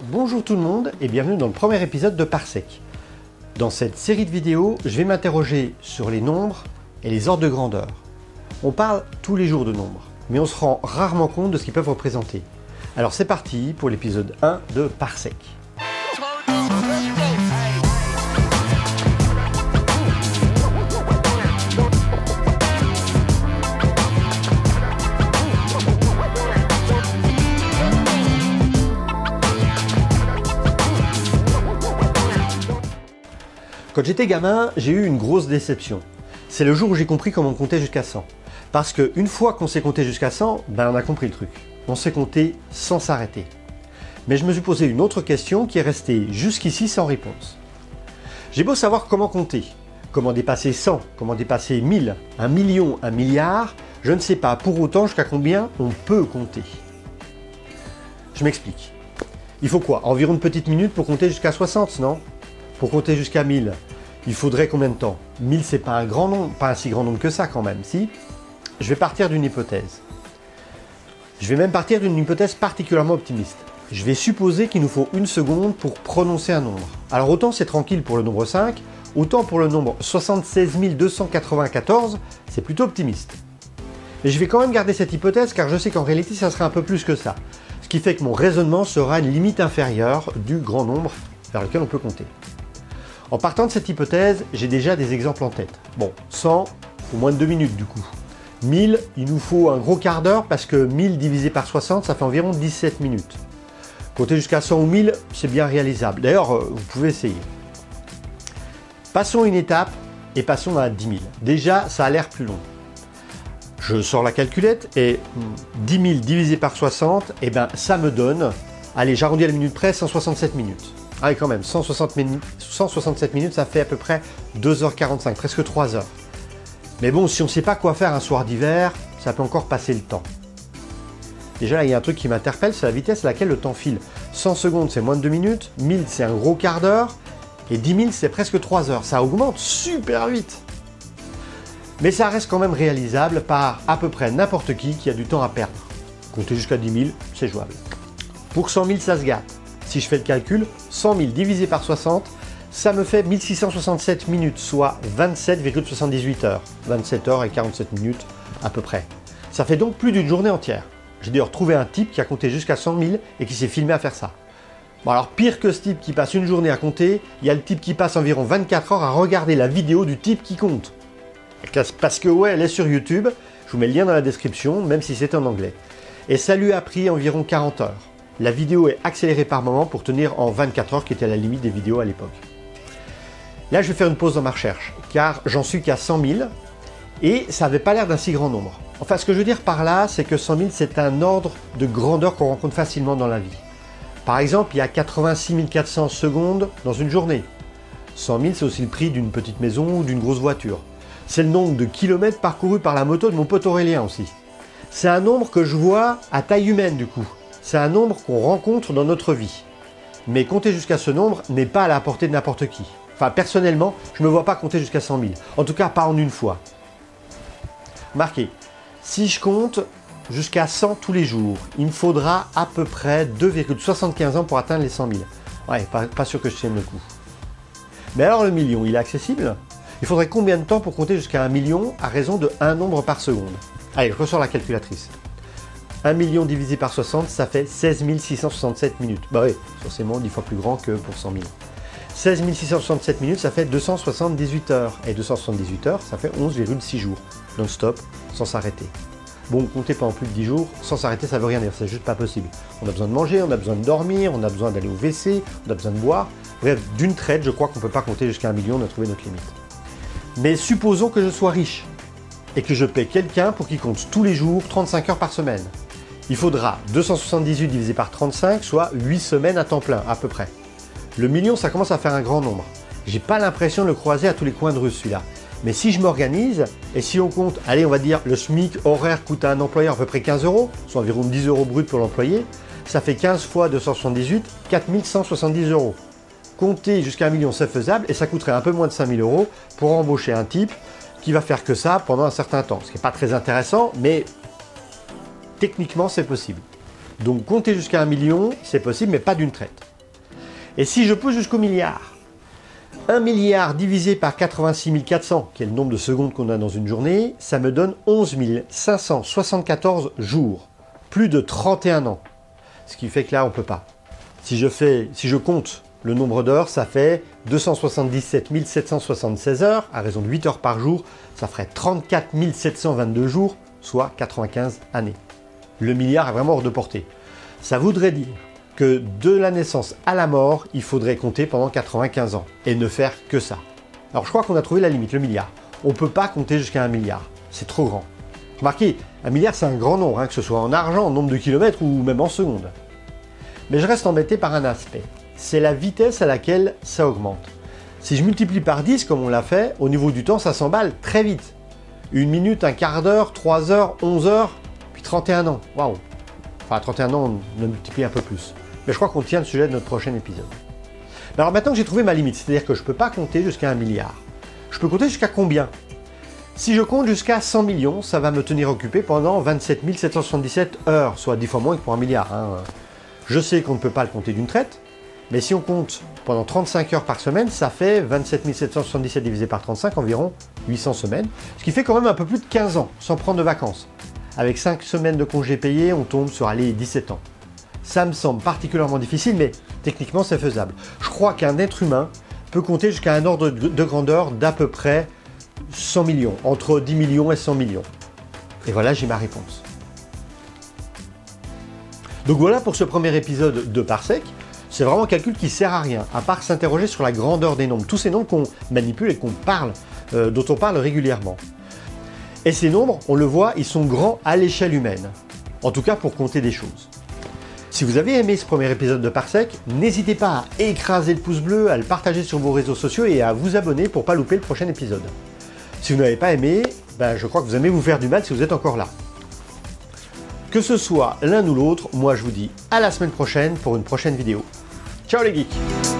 Bonjour tout le monde et bienvenue dans le premier épisode de Parsec. Dans cette série de vidéos, je vais m'interroger sur les nombres et les ordres de grandeur. On parle tous les jours de nombres, mais on se rend rarement compte de ce qu'ils peuvent représenter. Alors c'est parti pour l'épisode 1 de Parsec. Quand j'étais gamin, j'ai eu une grosse déception. C'est le jour où j'ai compris comment on comptait jusqu'à 100. Parce qu'une fois qu'on sait compter jusqu'à 100, on a compris le truc. On sait compter sans s'arrêter. Mais je me suis posé une autre question qui est restée jusqu'ici sans réponse. J'ai beau savoir comment compter, comment dépasser 100, comment dépasser 1000, 1 million, 1 milliard, je ne sais pas pour autant jusqu'à combien on peut compter. Je m'explique. Il faut quoi? Environ une petite minute pour compter jusqu'à 60, non? Pour compter jusqu'à 1000, il faudrait combien de temps? 1000, c'est pas un grand nombre, pas un si grand nombre que ça quand même, si? Je vais partir d'une hypothèse. Je vais même partir d'une hypothèse particulièrement optimiste. Je vais supposer qu'il nous faut une seconde pour prononcer un nombre. Alors autant c'est tranquille pour le nombre 5, autant pour le nombre 76 294, c'est plutôt optimiste. Mais je vais quand même garder cette hypothèse car je sais qu'en réalité ça sera un peu plus que ça. Ce qui fait que mon raisonnement sera une limite inférieure du grand nombre vers lequel on peut compter. En partant de cette hypothèse, j'ai déjà des exemples en tête. Bon, 100, pour moins de 2 minutes du coup. 1000, il nous faut un gros quart d'heure parce que 1000 divisé par 60, ça fait environ 17 minutes. Compter jusqu'à 100 ou 1000, c'est bien réalisable. D'ailleurs, vous pouvez essayer. Passons une étape et passons à 10 000. Déjà, ça a l'air plus long. Je sors la calculette et 10 000 divisé par 60, et ben ça me donne, allez, j'arrondis à la minute près, 167 minutes. Ah oui, quand même, 167 minutes, ça fait à peu près 2h45, presque 3h. Mais bon, si on ne sait pas quoi faire un soir d'hiver, ça peut encore passer le temps. Déjà, là, il y a un truc qui m'interpelle, c'est la vitesse à laquelle le temps file. 100 secondes, c'est moins de 2 minutes, 1000, c'est un gros quart d'heure, et 10 000, c'est presque 3 heures. Ça augmente super vite. Mais ça reste quand même réalisable par à peu près n'importe qui a du temps à perdre. Compter jusqu'à 10 000, c'est jouable. Pour 100 000, ça se gâte. Si je fais le calcul, 100 000 divisé par 60, ça me fait 1667 minutes, soit 27,78 heures. 27 heures et 47 minutes à peu près. Ça fait donc plus d'une journée entière. J'ai d'ailleurs trouvé un type qui a compté jusqu'à 100 000 et qui s'est filmé à faire ça. Bon alors pire que ce type qui passe une journée à compter, il y a le type qui passe environ 24 heures à regarder la vidéo du type qui compte. Parce que ouais, elle est sur YouTube, je vous mets le lien dans la description, même si c'est en anglais. Et ça lui a pris environ 40 heures. La vidéo est accélérée par moment pour tenir en 24 heures, qui était la limite des vidéos à l'époque. Là, je vais faire une pause dans ma recherche, car j'en suis qu'à 100 000, et ça n'avait pas l'air d'un si grand nombre. Enfin, ce que je veux dire par là, c'est que 100 000, c'est un ordre de grandeur qu'on rencontre facilement dans la vie. Par exemple, il y a 86 400 secondes dans une journée. 100 000, c'est aussi le prix d'une petite maison ou d'une grosse voiture. C'est le nombre de kilomètres parcourus par la moto de mon pote Aurélien aussi. C'est un nombre que je vois à taille humaine du coup. C'est un nombre qu'on rencontre dans notre vie. Mais compter jusqu'à ce nombre n'est pas à la portée de n'importe qui. Enfin, personnellement, je ne me vois pas compter jusqu'à 100 000. En tout cas, pas en une fois. Remarquez, si je compte jusqu'à 100 tous les jours, il me faudra à peu près 2,75 ans pour atteindre les 100 000. Ouais, pas sûr que je tienne le coup. Mais alors le million, il est accessible? Il faudrait combien de temps pour compter jusqu'à 1 million à raison de 1 nombre par seconde? Allez, je ressors la calculatrice. 1 million divisé par 60, ça fait 16 667 minutes. Bah oui, forcément 10 fois plus grand que pour 100 000. 16 667 minutes, ça fait 278 heures. Et 278 heures, ça fait 11,6 jours. Non-stop, sans s'arrêter. Bon, comptez pas en plus de 10 jours, sans s'arrêter, ça veut rien dire, c'est juste pas possible. On a besoin de manger, on a besoin de dormir, on a besoin d'aller au WC, on a besoin de boire. Bref, d'une traite, je crois qu'on ne peut pas compter jusqu'à 1 million, on a trouvé notre limite. Mais supposons que je sois riche et que je paie quelqu'un pour qu'il compte tous les jours 35 heures par semaine. Il faudra 278 divisé par 35, soit 8 semaines à temps plein, à peu près. Le million, ça commence à faire un grand nombre. J'ai pas l'impression de le croiser à tous les coins de rue, celui-là. Mais si je m'organise, et si on compte, allez, on va dire, le SMIC horaire coûte à un employeur à peu près 15 €, soit environ 10 € brut pour l'employé, ça fait 15 fois 278, 4170 €. Compter jusqu'à 1 million, c'est faisable, et ça coûterait un peu moins de 5 000 € pour embaucher un type qui va faire que ça pendant un certain temps. Ce qui n'est pas très intéressant, mais techniquement, c'est possible. Donc compter jusqu'à 1 million, c'est possible, mais pas d'une traite. Et si je pousse jusqu'au milliard, 1 milliard divisé par 86 400, qui est le nombre de secondes qu'on a dans une journée, ça me donne 11 574 jours, plus de 31 ans. Ce qui fait que là, on ne peut pas. Si je compte le nombre d'heures, ça fait 277 776 heures, à raison de 8 heures par jour, ça ferait 34 722 jours, soit 95 années. Le milliard est vraiment hors de portée. Ça voudrait dire que de la naissance à la mort, il faudrait compter pendant 95 ans et ne faire que ça. Alors je crois qu'on a trouvé la limite, le milliard. On ne peut pas compter jusqu'à 1 milliard, c'est trop grand. Remarquez, 1 milliard c'est un grand nombre, que ce soit en argent, en nombre de kilomètres ou même en secondes. Mais je reste embêté par un aspect, c'est la vitesse à laquelle ça augmente. Si je multiplie par 10 comme on l'a fait, au niveau du temps ça s'emballe très vite. 1 minute, un quart d'heure, 3 heures, 11 heures, puis 31 ans. Waouh! Enfin 31 ans, on a multiplié un peu plus. Mais je crois qu'on tient le sujet de notre prochain épisode. Mais alors maintenant que j'ai trouvé ma limite, c'est-à-dire que je ne peux pas compter jusqu'à 1 milliard, je peux compter jusqu'à combien? Si je compte jusqu'à 100 millions, ça va me tenir occupé pendant 27 777 heures, soit 10 fois moins que pour 1 milliard. Je sais qu'on ne peut pas le compter d'une traite, mais si on compte pendant 35 heures par semaine, ça fait 27 777 divisé par 35, environ 800 semaines, ce qui fait quand même un peu plus de 15 ans, sans prendre de vacances. Avec 5 semaines de congés payés, on tombe sur 17 ans. Ça me semble particulièrement difficile, mais techniquement c'est faisable. Je crois qu'un être humain peut compter jusqu'à un ordre de grandeur d'à peu près 100 millions, entre 10 millions et 100 millions. Et voilà, j'ai ma réponse. Donc voilà pour ce premier épisode de Parsec. C'est vraiment un calcul qui sert à rien, à part s'interroger sur la grandeur des nombres. Tous ces nombres qu'on manipule et qu'on parle, dont on parle régulièrement. Et ces nombres, on le voit, ils sont grands à l'échelle humaine. En tout cas pour compter des choses. Si vous avez aimé ce premier épisode de Parsec, n'hésitez pas à écraser le pouce bleu, à le partager sur vos réseaux sociaux et à vous abonner pour ne pas louper le prochain épisode. Si vous n'avez pas aimé, je crois que vous aimez vous faire du mal si vous êtes encore là. Que ce soit l'un ou l'autre, moi je vous dis à la semaine prochaine pour une prochaine vidéo. Ciao les geeks!